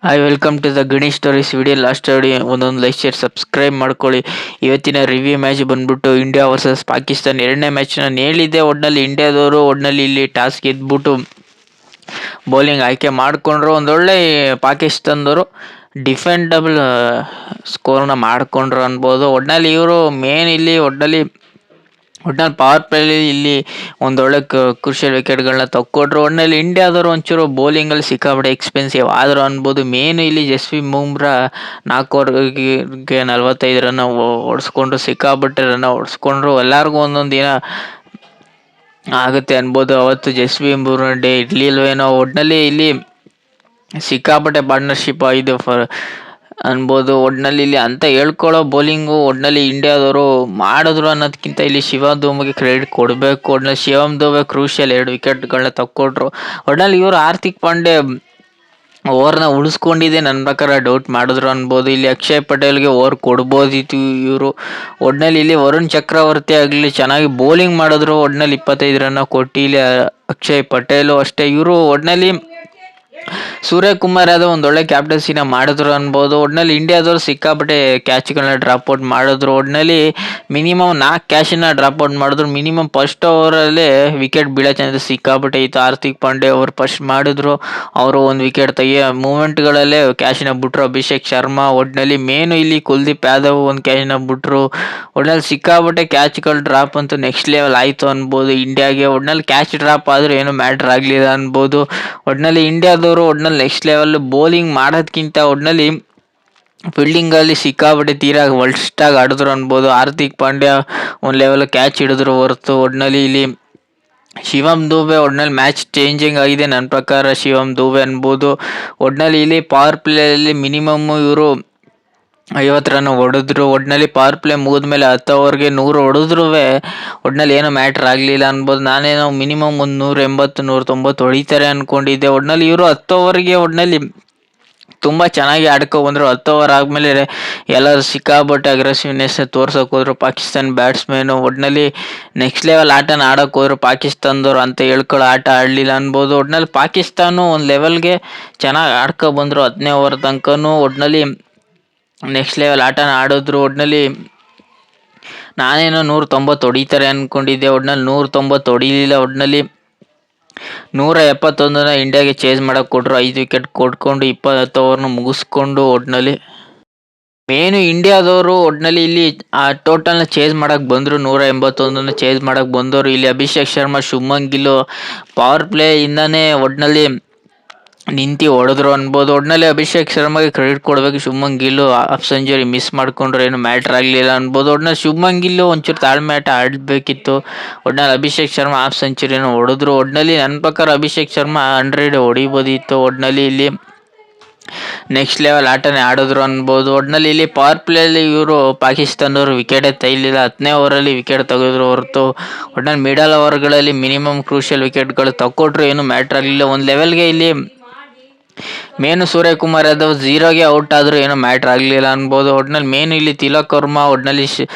Hi welcome to the Ganesh stories video. Last video ಒಂದೊಂದು like share subscribe ಮಾಡ್ಕೊಳ್ಳಿ. ಇವತ್ತಿನ review match ಬಂದ್ಬಿಟ್ಟು India versus Pakistan ಎರಡನೇ ಮ್ಯಾಚ್. ನಾನು ಹೇಳಿದ್ದೆ ಒಟ್ಟಿನಲ್ಲಿ ಇಂಡಿಯಾದವರು ಒಟ್ಟಿನಲ್ಲಿ ಇಲ್ಲಿ ಟಾಸ್ ಗೆದ್ಬಿಟ್ಟು ಬೌಲಿಂಗ್ ಆಯ್ಕೆ ಮಾಡಿಕೊಂಡ್ರು. ಒಂದೊಳ್ಳೆ ಪಾಕಿಸ್ತಾನದವರು ಡಿಫೆಂಡಬಲ್ ಸ್ಕೋರ್ನ ಮಾಡಿಕೊಂಡ್ರು ಅನ್ಬೋದು. ಒಟ್ಟಿನಲ್ಲಿ ಇವರು ಮೇನ್ ಇಲ್ಲಿ ಒಟ್ಟಿನಲ್ಲಿ ಪವರ್ ಪ್ಲೇಲಿ ಇಲ್ಲಿ ಒಂದೊಳ್ಳೆ ಕ್ರೂಷಿಯಲ್ ವಿಕೆಟ್ಗಳನ್ನ ತಕ್ಕೊಟ್ರು. ಒಟ್ಟಿನಲ್ಲಿ ಇಂಡಿಯಾದವರು ಒಂಚೂರು ಬೌಲಿಂಗಲ್ಲಿ ಸಿಕ್ಕಾಪಟ್ಟೆ ಎಕ್ಸ್ಪೆನ್ಸಿವ್ ಆದರು ಅನ್ಬೋದು. ಮೇನ್ ಇಲ್ಲಿ ಜಸ್ಪ್ರೀತ್ ಬುಮ್ರಾ 4 ಓವರ್ಗೆ 45 ರನ್ ಹೊಡೆಸ್ಕೊಂಡ್ರು, ಸಿಕ್ಕಾಪಟ್ಟೆ ರನ್ ಹೊಡೆಸ್ಕೊಂಡ್ರು. ಎಲ್ಲರಿಗೂ ಒಂದೊಂದು ದಿನ ಆಗುತ್ತೆ ಅನ್ಬೋದು. ಅವತ್ತು ಜಸ್ಪ್ರೀತ್ ಬುಮ್ರಾ ಡೇ ಇರಲಿಲ್ವೇನೋ. ಒಟ್ಟಿನಲ್ಲಿ ಇಲ್ಲಿ ಸಿಕ್ಕಾಪಟ್ಟೆ ಪಾರ್ಟ್ನರ್ಶಿಪ್ ಆಗಿದೆ ಅನ್ಬೋದು. ಒಟ್ಟಿನಲ್ಲಿ ಇಲ್ಲಿ ಅಂತ ಹೇಳ್ಕೊಳ್ಳೋ ಬೌಲಿಂಗು ಒಟ್ಟಿನಲ್ಲಿ ಇಂಡಿಯಾದವರು ಮಾಡಿದ್ರು ಅನ್ನೋದಕ್ಕಿಂತ ಇಲ್ಲಿ ಶಿವಮ್ ದುಬೆಗೆ ಕ್ರೆಡಿಟ್ ಕೊಡಬೇಕು. ಒಟ್ಟಿನಲ್ಲಿ ಶಿವಮ್ ದುಬೆ ಕ್ರೂಷಿಯಲ್ 2 ವಿಕೆಟ್ಗಳನ್ನ ತಕ್ಕೊಟ್ರು. ಒಟ್ಟಿನಲ್ಲಿ ಇವರು ಹಾರ್ದಿಕ್ ಪಾಂಡೆ ಓವರ್ನ ಉಳಿಸ್ಕೊಂಡಿದೆ ನನ್ನ ಪ್ರಕಾರ ಡೌಟ್ ಮಾಡಿದ್ರು ಅನ್ಬೋದು. ಇಲ್ಲಿ ಅಕ್ಷಯ್ ಪಟೇಲ್ಗೆ ಓವರ್ ಕೊಡ್ಬೋದಿತ್ತು ಇವರು. ಒಟ್ಟಿನಲ್ಲಿ ಇಲ್ಲಿ ವರುಣ್ ಚಕ್ರವರ್ತಿ ಆಗಲಿ ಚೆನ್ನಾಗಿ ಬೌಲಿಂಗ್ ಮಾಡಿದ್ರು. ಒಟ್ಟಿನಲ್ಲಿ 25 ರನ್ ಕೊಟ್ಟು ಇಲ್ಲಿ ಅಕ್ಷಯ್ ಪಟೇಲು ಅಷ್ಟೇ. ಇವರು ಒಟ್ಟಿನಲ್ಲಿ ಸೂರ್ಯಕುಮಾರ್ ಯಾದವ್ ಒಂದೊಳ್ಳೆ ಕ್ಯಾಪ್ಟನ್ಸಿನ ಮಾಡಿದ್ರು ಅನ್ಬೋದು. ಒಟ್ಟಿನಲ್ಲಿ ಇಂಡಿಯಾದವರು ಸಿಕ್ಕಾಪಟ್ಟೆ ಕ್ಯಾಚ್ಗಳನ್ನ ಡ್ರಾಪ್ ಔಟ್ ಮಾಡಿದ್ರು. ಒಟ್ಟಿನಲ್ಲಿ ಮಿನಿಮಮ್ 4 ಕ್ಯಾಚನ್ನ ಡ್ರಾಪ್ ಔಟ್ ಮಾಡಿದ್ರು. ಮಿನಿಮಮ್ ಫಸ್ಟ್ ಓವರಲ್ಲೇ ವಿಕೆಟ್ ಬೀಳೋ ಚಾನ್ಸಸ್ ಸಿಕ್ಕಾಪಟ್ಟೆ ಇತ್ತು. ಹಾರ್ದಿಕ್ ಪಾಂಡೆ ಅವರು ಫಸ್ಟ್ ಮಾಡಿದ್ರು, ಅವರು ಒಂದು ವಿಕೆಟ್ ತೆಗಿಯೋ ಮೂಮೆಂಟ್ಗಳಲ್ಲೇ ಕ್ಯಾಚ್ನ ಬಿಟ್ರು ಅಭಿಷೇಕ್ ಶರ್ಮಾ. ಒಟ್ಟಿನಲ್ಲಿ ಮೇನು ಇಲ್ಲಿ ಕುಲ್ದೀಪ್ ಯಾದವ್ ಒಂದು ಕ್ಯಾಚ್ನ ಬಿಟ್ರು. ಒಟ್ಟಿನಲ್ಲಿ ಸಿಕ್ಕಾಪಟ್ಟೆ ಕ್ಯಾಚ್ಗಳು ಡ್ರಾಪ್ ಅಂತೂ ನೆಕ್ಸ್ಟ್ ಲೆವೆಲ್ ಆಯಿತು ಅನ್ಬೋದು ಇಂಡಿಯಾಗೆ. ಒಟ್ಟಿನಲ್ಲಿ ಕ್ಯಾಚ್ ಡ್ರಾಪ್ ಆದರೂ ಏನೂ ಮ್ಯಾಟ್ರ್ ಆಗಲಿಲ್ಲ ಅನ್ಬೋದು. ಒಟ್ಟಿನಲ್ಲಿ ಇಂಡಿಯಾದವರು ಒಟ್ಟಿನಲ್ಲಿ ನೆಕ್ಸ್ಟ್ ಲೆವೆಲ್ ಬೌಲಿಂಗ್ ಮಾಡೋದಕ್ಕಿಂತ ಒಟ್ಟಿನಲ್ಲಿ ಫೀಲ್ಡಿಂಗಲ್ಲಿ ಸಿಕ್ಕಾಪಟ್ಟೆ ತೀರಾ ವರ್ಸ್ಟಾಗಿ ಆಡಿದ್ರು ಅನ್ಬೋದು. ಹಾರ್ದಿಕ್ ಪಾಂಡ್ಯ ಒಂದು ಲೆವೆಲ್ ಕ್ಯಾಚ್ ಹಿಡಿದ್ರು ಹೊರತು. ಒಟ್ಟಿನಲ್ಲಿ ಇಲ್ಲಿ ಶಿವಮ್ ದುಬೆ ಒಟ್ಟಿನಲ್ಲಿ ಮ್ಯಾಚ್ ಚೇಂಜಿಂಗ್ ಆಗಿದೆ ನನ್ನ ಪ್ರಕಾರ ಶಿವಮ್ ದುಬೆ ಅನ್ಬೋದು. ಒಟ್ಟಿನಲ್ಲಿ ಇಲ್ಲಿ ಪವರ್ ಪ್ಲೇಯಲ್ಲಿ ಮಿನಿಮಮ್ ಇವರು 50 ರನ್ ಹೊಡೆದ್ರು. ಒಟ್ಟಿನಲ್ಲಿ ಪವರ್ ಪ್ಲೇ ಮುಗಿದ್ಮೇಲೆ 10 ಓವರ್ಗೆ 100 ಹೊಡೆದ್ರೂ ಒಟ್ಟಿನಲ್ಲಿ ಏನೂ ಮ್ಯಾಟ್ರ್ ಆಗಲಿಲ್ಲ ಅನ್ಬೋದು. ನಾನೇನೋ ಮಿನಿಮಮ್ ಒಂದು 180 190 ಹೊಡಿತಾರೆ ಅಂದ್ಕೊಂಡಿದ್ದೆ. ಒಟ್ಟಿನಲ್ಲಿ ಇವರು 10 ಓವರ್ಗೆ ಒಟ್ಟಿನಲ್ಲಿ ತುಂಬ ಚೆನ್ನಾಗಿ ಆಡ್ಕೊಬಂದರು. 10 ಓವರ್ ಆದಮೇಲೆ ಎಲ್ಲರೂ ಸಿಕ್ಕಾಪಟ್ಟೆ ಅಗ್ರೆಸಿವ್ನೆಸ್ ತೋರ್ಸೋಕೆ ಹೋದ್ರು ಪಾಕಿಸ್ತಾನ ಬ್ಯಾಟ್ಸ್ಮನ್ನು. ಒಟ್ಟಿನಲ್ಲಿ ನೆಕ್ಸ್ಟ್ ಲೆವೆಲ್ ಆಟನ ಆಡೋಕೆ ಹೋದ್ರು ಪಾಕಿಸ್ತಾನದವ್ರು ಅಂತ ಹೇಳ್ಕೊಳ್ಳೋ ಆಟ ಆಡಲಿಲ್ಲ ಅನ್ಬೋದು. ಒಟ್ಟಿನಲ್ಲಿ ಪಾಕಿಸ್ತಾನ ಒಂದು ಲೆವೆಲ್ಗೆ ಚೆನ್ನಾಗಿ ಆಡ್ಕೊಬಂದರು 10ನೇ ಓವರ್ ತನಕನೂ. ಒಟ್ಟಿನಲ್ಲಿ ನೆಕ್ಸ್ಟ್ ಲೆವೆಲ್ ಆಟನ ಆಡಿದ್ರು. ಒಟ್ಟಿನಲ್ಲಿ ನಾನೇನೋ 190 ಹೊಡಿತಾರೆ ಅಂದ್ಕೊಂಡಿದ್ದೆ. ಒಟ್ಟಿನಲ್ಲಿ 190 ಹೊಡಿಲಿಲ್ಲ. ಒಟ್ಟಿನಲ್ಲಿ 171ನ ಇಂಡಿಯಾಗೆ ಚೇಸ್ ಮಾಡೋಕೆ ಕೊಟ್ಟರು. 5 ವಿಕೆಟ್ ಕೊಟ್ಕೊಂಡು 20 ಓವರ್ನ ಮುಗಿಸ್ಕೊಂಡು. ಒಟ್ಟಿನಲ್ಲಿ ಮೇನು ಇಂಡಿಯಾದವರು ಒಟ್ಟಿನಲ್ಲಿ ಇಲ್ಲಿ ಆ ಟೋಟಲ್ನ ಚೇಸ್ ಮಾಡೋಕೆ ಬಂದರು. 181ನ ಚೇಸ್ ಮಾಡೋಕೆ ಬಂದವರು ಇಲ್ಲಿ ಅಭಿಷೇಕ್ ಶರ್ಮಾ ಶುಭ್ಮನ್ ಗಿಲ್ ಪವರ್ ಪ್ಲೇ ಇಂದನೇ ಒಟ್ಟಿನಲ್ಲಿ ನಿಂತು ಹೊಡೆದ್ರು ಅನ್ಬೋದು. ಒಟ್ಟಿನಲ್ಲಿ ಅಭಿಷೇಕ್ ಶರ್ಮಾಗೆ ಕ್ರೆಡಿಟ್ ಕೊಡಬೇಕು. Shubman Gill half century miss ಮಾಡ್ಕೊಂಡ್ರೆ ಏನು ಮ್ಯಾಟ್ರ್ ಆಗಲಿಲ್ಲ ಅನ್ಬೋದು. ಒಟ್ಟಿನಲ್ಲಿ ಶುಭ್ಮನ್ ಗಿಲ್ ಒಂಚೂರು ತಾಳ್ಮೆ ಆಟ ಆಡಬೇಕಿತ್ತು. ಒಟ್ಟಿನಲ್ಲಿ ಅಭಿಷೇಕ್ ಶರ್ಮಾ ಹಾಫ್ ಸೆಂಚುರಿನ ಹೊಡೆದ್ರು. ಒಟ್ಟಿನಲ್ಲಿ ನನ್ನ ಪ್ರಕಾರ ಅಭಿಷೇಕ್ ಶರ್ಮಾ 100 ಹೊಡಿಬೋದಿತ್ತು. ಒಟ್ಟಿನಲ್ಲಿ ಇಲ್ಲಿ ನೆಕ್ಸ್ಟ್ ಲೆವೆಲ್ ಆಟನೇ ಆಡಿದ್ರು ಅನ್ಬೋದು. ಒಟ್ಟಿನಲ್ಲಿ ಇಲ್ಲಿ ಪವರ್ ಪ್ಲೇಯಲ್ಲಿ ಇವರು ಪಾಕಿಸ್ತಾನದವರು ವಿಕೆಟೇ ತೆಗಿಲಿಲ್ಲ. 10ನೇ ಓವರಲ್ಲಿ ವಿಕೆಟ್ ತೆಗೆದ್ರು ಹೊರತು ಒಟ್ಟಿನಲ್ಲಿ ಮಿಡಲ್ ಓವರ್ಗಳಲ್ಲಿ ಮಿನಿಮಮ್ ಕ್ರೂಷಿಯಲ್ ವಿಕೆಟ್ಗಳು ತಕ್ಕೊಟ್ರು ಏನು ಮ್ಯಾಟ್ರ್ ಆಗಲಿಲ್ಲ. ಒಂದು ಲೆವೆಲ್ಗೆ ಇಲ್ಲಿ ಮೇನು ಸೂರ್ಯಕುಮಾರ್ ಯಾದವ್ 0ಗೆ ಔಟ್ ಆದರೂ ಏನೋ ಮ್ಯಾಟ್ರ್ ಆಗಲಿಲ್ಲ ಅನ್ಬೋದು. ಒಟ್ಟಿನಲ್ಲಿ ಮೇನು ಇಲ್ಲಿ ತಿಲಕ್ ವರ್ಮಾ ಒಟ್ಟಿನಲ್ಲಿ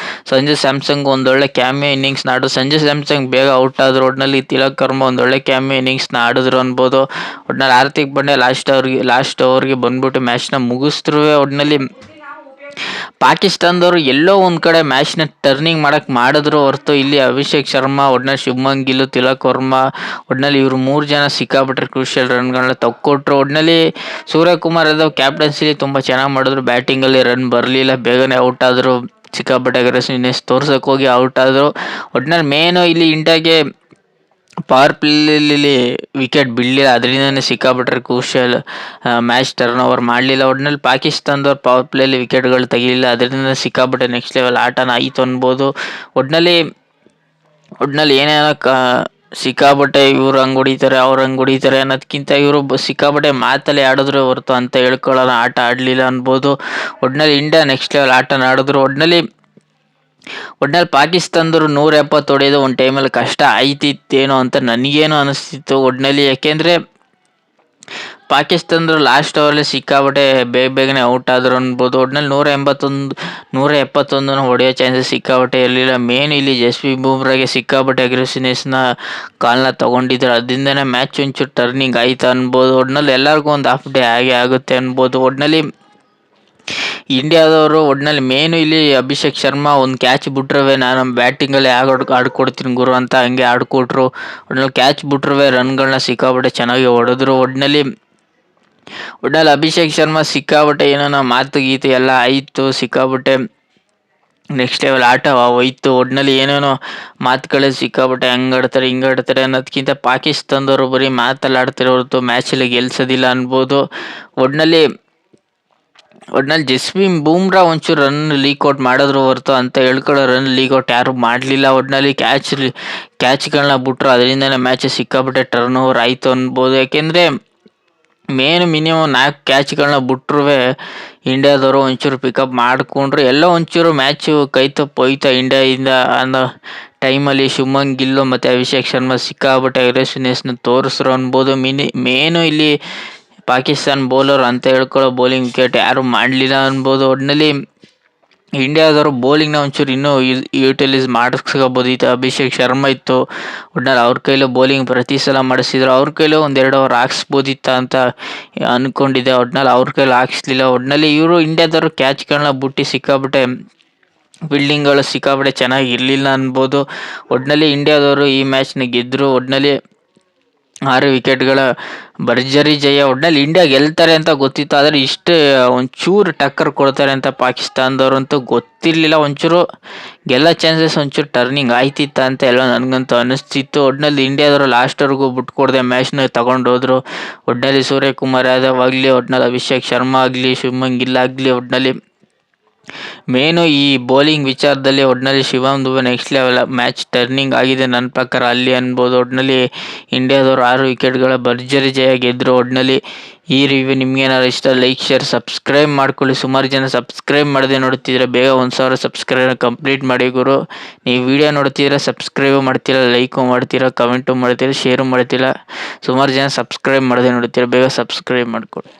ಸಂಜು ಸ್ಯಾಮ್ಸಂಗ್ ಒಂದೊಳ್ಳೆ ಕ್ಯಾಮಿಯೋ ಇನ್ನಿಂಗ್ಸ್ನ ಆಡಿದ್ರು. ಸಂಜು ಸ್ಯಾಮ್ಸಂಗ್ ಬೇಗ ಔಟ್ ಆದರು. ಒಟ್ಟಿನಲ್ಲಿ ತಿಲಕ್ ವರ್ಮಾ ಒಂದೊಳ್ಳೆ ಕ್ಯಾಮಿಯೋ ಇನ್ನಿಂಗ್ಸ್ನ ಆಡಿದ್ರು ಅನ್ಬೋದು. ಒಟ್ಟಿನಲ್ಲಿ ಹಾರ್ದಿಕ್ ಪಾಂಡ್ಯ ಲಾಸ್ಟ್ ಓವರ್ಗೆ ಬಂದ್ಬಿಟ್ಟು ಮ್ಯಾಚ್ನ ಮುಗಿಸಿದ್ರು. ಒಟ್ಟಿನಲ್ಲಿ ಪಾಕಿಸ್ತಾನದವರು ಎಲ್ಲೋ ಒಂದು ಕಡೆ ಮ್ಯಾಚ್ನ ಟರ್ನಿಂಗ್ ಮಾಡಿದ್ರು ಹೊರತು ಇಲ್ಲಿ ಅಭಿಷೇಕ್ ಶರ್ಮಾ ಒಟ್ಟಿನಲ್ಲಿ ಶುಭ್ಮನ್ ಗಿಲ್ ತಿಲಕ್ ವರ್ಮಾ ಒಟ್ಟಿನಲ್ಲಿ ಇವರು 3 ಜನ ಸಿಕ್ಕಾಪಟ್ಟರೆ ಕ್ರೂಷಿಯಲ್ ರನ್ಗಳನ್ನ ತಕ್ಕೊಟ್ರು. ಒಟ್ಟಿನಲ್ಲಿ ಸೂರ್ಯಕುಮಾರ್ ಯಾದವ್ ಕ್ಯಾಪ್ಟನ್ಸಿಲಿ ತುಂಬ ಚೆನ್ನಾಗಿ ಮಾಡಿದ್ರು. ಬ್ಯಾಟಿಂಗಲ್ಲಿ ರನ್ ಬರಲಿಲ್ಲ, ಬೇಗನೆ ಔಟ್ ಆದರು. ಸಿಕ್ಕಾಪಟ್ಟೆ ಅಗ್ರೆಸಿವ್ನೆಸ್ ತೋರ್ಸೋಕೆ ಹೋಗಿ ಔಟ್ ಆದರು. ಒಟ್ಟಿನಲ್ಲಿ ಮೇನು ಇಲ್ಲಿ ಇಂಡಿಯಾಗೆ ಪವರ್ ಪ್ಲೇಲಿ ವಿಕೆಟ್ ಬೀಳಲಿಲ್ಲ, ಅದರಿಂದನೇ ಸಿಕ್ಕಾಪಟ್ಟರೆ ಕ್ರೂಷಿಯಲ್ ಮ್ಯಾಚ್ ಟರ್ನ್ ಓವರ್ ಮಾಡಲಿಲ್ಲ. ಒಟ್ಟಿನಲ್ಲಿ ಪಾಕಿಸ್ತಾನದವ್ರು ಪವರ್ ಪ್ಲೇಲಿ ವಿಕೆಟ್ಗಳು ತೆಗಿಲಿಲ್ಲ, ಅದರಿಂದ ಸಿಕ್ಕಾಪಟ್ಟೆ ನೆಕ್ಸ್ಟ್ ಲೆವೆಲ್ ಆಟನ ಆಯಿತು ಅನ್ಬೋದು. ಒಟ್ಟಿನಲ್ಲಿ ಏನೇನೋ ಸಿಕ್ಕಾಪಟ್ಟೆ ಇವ್ರು ಹಂಗೆ ಹೊಡಿತಾರೆ ಅವ್ರು ಹಂಗೆ ಹೊಡಿತಾರೆ ಅನ್ನೋದಕ್ಕಿಂತ ಇವರು ಸಿಕ್ಕಾಪಟ್ಟೆ ಮಾತಲ್ಲಿ ಆಡಿದ್ರು ಹೊರತು ಅಂತ ಹೇಳ್ಕೊಳ್ಳೋಣ ಆಟ ಆಡಲಿಲ್ಲ ಅನ್ಬೋದು. ಒಟ್ಟಿನಲ್ಲಿ ಇಂಡಿಯಾ ನೆಕ್ಸ್ಟ್ ಲೆವೆಲ್ ಆಟನ ಆಡಿದ್ರು. ಒಟ್ಟಿನಲ್ಲಿ ಪಾಕಿಸ್ತಾನದವರು 170 ಹೊಡೆಯೋದು ಒಂದು ಟೈಮಲ್ಲಿ ಕಷ್ಟ ಆಯ್ತಿತ್ತೇನೋ ಅಂತ ನನಗೇನೋ ಅನಿಸ್ತಿತ್ತು. ಒಟ್ಟಿನಲ್ಲಿ ಯಾಕೆಂದರೆ ಪಾಕಿಸ್ತಾನದವ್ರು ಲಾಸ್ಟ್ ಓವರಲ್ಲಿ ಸಿಕ್ಕಾಪಟ್ಟೆ ಬೇಗನೆ ಔಟ್ ಆದರು ಅನ್ಬೋದು. ಒಟ್ನಲ್ಲಿ 171 ಹೊಡೆಯೋ ಚಾನ್ಸಸ್ ಸಿಕ್ಕಾಪಟ್ಟೆ ಇರಲಿಲ್ಲ. ಮೇನ್ ಇಲ್ಲಿ ಜಸ್ಪ್ರೀತ್ ಬೂಮ್ರಾಗೆ ಸಿಕ್ಕಾಪಟ್ಟೆ ಅಗ್ರೆಸಿವ್ನೆಸ್ನ ಕಾಲ್ನ ತೊಗೊಂಡಿದ್ರು. ಅದರಿಂದನೇ ಮ್ಯಾಚ್ ಒಂಚೂರು ಟರ್ನಿಂಗ್ ಆಯ್ತು ಅನ್ಬೋದು. ಒಟ್ನಲ್ಲಿ ಎಲ್ಲರಿಗೂ ಒಂದು ಹಾಫ್ ಡೇ ಆಗೇ ಆಗುತ್ತೆ ಅನ್ಬೋದು. ಒಟ್ನಲ್ಲಿ ಇಂಡಿಯಾದವರು ಮೇನು ಇಲ್ಲಿ ಅಭಿಷೇಕ್ ಶರ್ಮಾ ಒಂದು ಕ್ಯಾಚ್ ಬಿಟ್ರವೆ ನಾನು ಬ್ಯಾಟಿಂಗಲ್ಲಿ ಆಡ್ಕೊಡ್ತೀನಿ ಗುರು ಅಂತ ಹಂಗೆ ಆಡ್ಕೊಟ್ರು. ಒಟ್ನಲ್ಲಿ ಕ್ಯಾಚ್ ಬಿಟ್ರವೆ ರನ್ಗಳನ್ನ ಸಿಕ್ಕಾಪಟ್ಟೆ ಚೆನ್ನಾಗಿ ಹೊಡೆದ್ರು. ಒಟ್ನಲ್ಲಿ ಅಭಿಷೇಕ್ ಶರ್ಮಾ ಸಿಕ್ಕಾಪಟ್ಟೆ ಏನೋ ಮಾತು ಗೀತು ಎಲ್ಲ ಆಯಿತು, ಸಿಕ್ಕಾಪಟ್ಟೆ ನೆಕ್ಸ್ಟ್ ಲೆವೆಲ್ ಆಟ ಹೋಯ್ತು. ಒಟ್ನಲ್ಲಿ ಏನೇನೋ ಮಾತುಗಳು ಸಿಕ್ಕಾಪಟ್ಟೆ ಹಂಗಾಡ್ತಾರೆ ಹಿಂಗಾಡ್ತಾರೆ ಅನ್ನೋದಕ್ಕಿಂತ ಪಾಕಿಸ್ತಾನದವರು ಬರೀ ಮಾತಲ್ಲಿ ಆಡ್ತಾರೆ ಹೊರತು ಮ್ಯಾಚಲ್ಲಿ ಗೆಲ್ಸೋದಿಲ್ಲ ಅನ್ಬೋದು. ಒಟ್ನಲ್ಲಿ ಜಸ್ಪ್ರೀತ್ ಬೂಮ್ರಾ ಒಂಚೂರು ರನ್ ಲೀಕ್ಔಟ್ ಮಾಡಿದ್ರು ಹೊರತು ಅಂತ ಹೇಳ್ಕೊಳ್ಳೋ ರನ್ ಲೀಕ್ಔಟ್ ಯಾರು ಮಾಡಲಿಲ್ಲ. ಒಟ್ನಲ್ಲಿ ಕ್ಯಾಚ್ಗಳನ್ನ ಬಿಟ್ರು, ಅದರಿಂದನೇ ಮ್ಯಾಚ್ ಸಿಕ್ಕಾಪಟ್ಟೆ ಟರ್ನ್ ಓವರ್ ಆಯಿತು ಅನ್ಬೋದು. ಯಾಕೆಂದರೆ ಮಿನಿಮಮ್ 4 ಕ್ಯಾಚ್ಗಳನ್ನ ಬಿಟ್ರೂ ಇಂಡಿಯಾದವರು ಒಂಚೂರು ಪಿಕಪ್ ಮಾಡಿಕೊಂಡ್ರು. ಎಲ್ಲ ಒಂಚೂರು ಮ್ಯಾಚು ಕೈ ತಪ್ಪೋಯ್ತು ಇಂಡಿಯಾದಿಂದ ಅನ್ನೋ ಟೈಮಲ್ಲಿ. ಶುಭ್ಮನ್ ಗಿಲ್ ಮತ್ತು ಅಭಿಷೇಕ್ ಶರ್ಮಾ ಸಿಕ್ಕಾಪಟ್ಟೆ ಅಗ್ರೆಸಿವ್ನೆಸ್ನ ತೋರಿಸ್ರು ಅನ್ಬೋದು. ಮೇನು ಇಲ್ಲಿ ಪಾಕಿಸ್ತಾನ ಬೌಲರ್ ಅಂತ ಹೇಳ್ಕೊಳ್ಳೋ ಬೌಲಿಂಗ್ ವಿಕೆಟ್ ಯಾರು ಮಾಡಲಿಲ್ಲ ಅನ್ಬೋದು. ಒಟ್ಟಿನಲ್ಲಿ ಇಂಡಿಯಾದವರು ಬೌಲಿಂಗ್ನ ಒಂಚೂರು ಇನ್ನೂ ಯೂಟಿಲೈಸ್ ಮಾಡಿಸ್ಕೋಬೋದಿತ್ತು. ಅಭಿಷೇಕ್ ಶರ್ಮಾ ಇತ್ತು, ಒಟ್ಟಿನಲ್ಲಿ ಅವ್ರ ಕೈಲೂ ಬೌಲಿಂಗ್ ಪ್ರತಿ ಸಲ ಮಾಡಿಸಿದ್ರು. ಅವ್ರ ಕೈಲೂ 1-2 ಓವರ್ ಹಾಕ್ಸ್ಬೋದಿತ್ತ ಅಂತ ಅಂದ್ಕೊಂಡಿದ್ದೆ. ಒಟ್ಟಿನಲ್ಲಿ ಅವ್ರ ಕೈಲಿ ಹಾಕ್ಸ್ಲಿಲ್ಲ. ಒಟ್ಟಿನಲ್ಲಿ ಇವರು ಇಂಡಿಯಾದವರು ಕ್ಯಾಚ್ಗಳನ್ನ ಬಿಟ್ಟು ಸಿಕ್ಕಾಪಟ್ಟೆ ಫೀಲ್ಡಿಂಗ್ಗಳು ಸಿಕ್ಕಾಪಟ್ಟೆ ಚೆನ್ನಾಗಿ ಇರಲಿಲ್ಲ ಅನ್ಬೋದು. ಒಟ್ಟಿನಲ್ಲಿ ಇಂಡಿಯಾದವರು ಈ ಮ್ಯಾಚ್ನ ಗೆದ್ದರು. ಒಟ್ಟಿನಲ್ಲಿ 6 ವಿಕೆಟ್ಗಳ ಭರ್ಜರಿ ಜಯ. ಒಟ್ಟಿನಲ್ಲಿ ಇಂಡಿಯಾ ಗೆಲ್ತಾರೆ ಅಂತ ಗೊತ್ತಿತ್ತು, ಆದರೆ ಇಷ್ಟೇ ಒಂಚೂರು ಟಕ್ಕರ್ ಕೊಡ್ತಾರೆ ಅಂತ ಪಾಕಿಸ್ತಾನದವ್ರಂತೂ ಗೊತ್ತಿರಲಿಲ್ಲ. ಒಂಚೂರು ಗೆಲ್ಲೋ ಚಾನ್ಸಸ್ ಒಂಚೂರು ಟರ್ನಿಂಗ್ ಆಯ್ತಿತ್ತ ಅಂತ ಎಲ್ಲ ನನಗಂತೂ ಅನ್ನಿಸ್ತಿತ್ತು. ಒಟ್ಟಿನಲ್ಲಿ ಇಂಡಿಯಾದವರು ಲಾಸ್ಟ್ವರೆಗೂ ಬಿಟ್ಕೊಡದೆ ಮ್ಯಾಚ್ನ ತಗೊಂಡೋದ್ರು. ಒಟ್ಟಿನಲ್ಲಿ ಸೂರ್ಯಕುಮಾರ್ ಯಾದವ್ ಆಗಲಿ, ಒಟ್ಟಿನಲ್ಲಿ ಅಭಿಷೇಕ್ ಶರ್ಮಾ ಆಗಲಿ, ಶುಭ್ಮನ್ ಗಿಲ್ ಆಗಲಿ, ಒಟ್ಟಿನಲ್ಲಿ ಮೇನು ಈ ಬೌಲಿಂಗ್ ವಿಚಾರದಲ್ಲಿ ಒಟ್ಟಿನಲ್ಲಿ Shivam Dube next level match turning ಆಗಿದೆ ನನ್ನ ಪ್ರಕಾರ ಅಲ್ಲಿ ಅನ್ಬೋದು. ಒಟ್ಟಿನಲ್ಲಿ ಇಂಡಿಯಾದವರು 6 ವಿಕೆಟ್ಗಳ ಭರ್ಜರಿ ಜಯ ಗೆದ್ದರು. ಒಟ್ಟಿನಲ್ಲಿ ಈ ರಿವ್ಯೂ ನಿಮ್ಗೇನಾದ್ರು ಇಷ್ಟ ಲೈಕ್ ಶೇರ್ ಸಬ್ಸ್ಕ್ರೈಬ್ ಮಾಡ್ಕೊಳ್ಳಿ. ಸುಮಾರು ಜನ ಸಬ್ಸ್ಕ್ರೈಬ್ ಮಾಡದೆ ನೋಡ್ತಿದ್ರೆ ಬೇಗ 1000 ಸಬ್ಸ್ಕ್ರೈಬ್ ಕಂಪ್ಲೀಟ್ ಮಾಡಿ ಗುರು. ನೀವು ವಿಡಿಯೋ ನೋಡ್ತಿದ್ರೆ ಸಬ್ಸ್ಕ್ರೈಬು ಮಾಡ್ತೀರಾ, ಲೈಕು ಮಾಡ್ತೀರಾ, ಕಮೆಂಟು ಮಾಡ್ತೀರಾ, ಶೇರು ಮಾಡ್ತೀರಾ. ಸುಮಾರು ಜನ ಸಬ್ಸ್ಕ್ರೈಬ್ ಮಾಡದೆ ನೋಡ್ತೀರಾ, ಬೇಗ ಸಬ್ಸ್ಕ್ರೈಬ್ ಮಾಡ್ಕೊಳ್ಳಿ.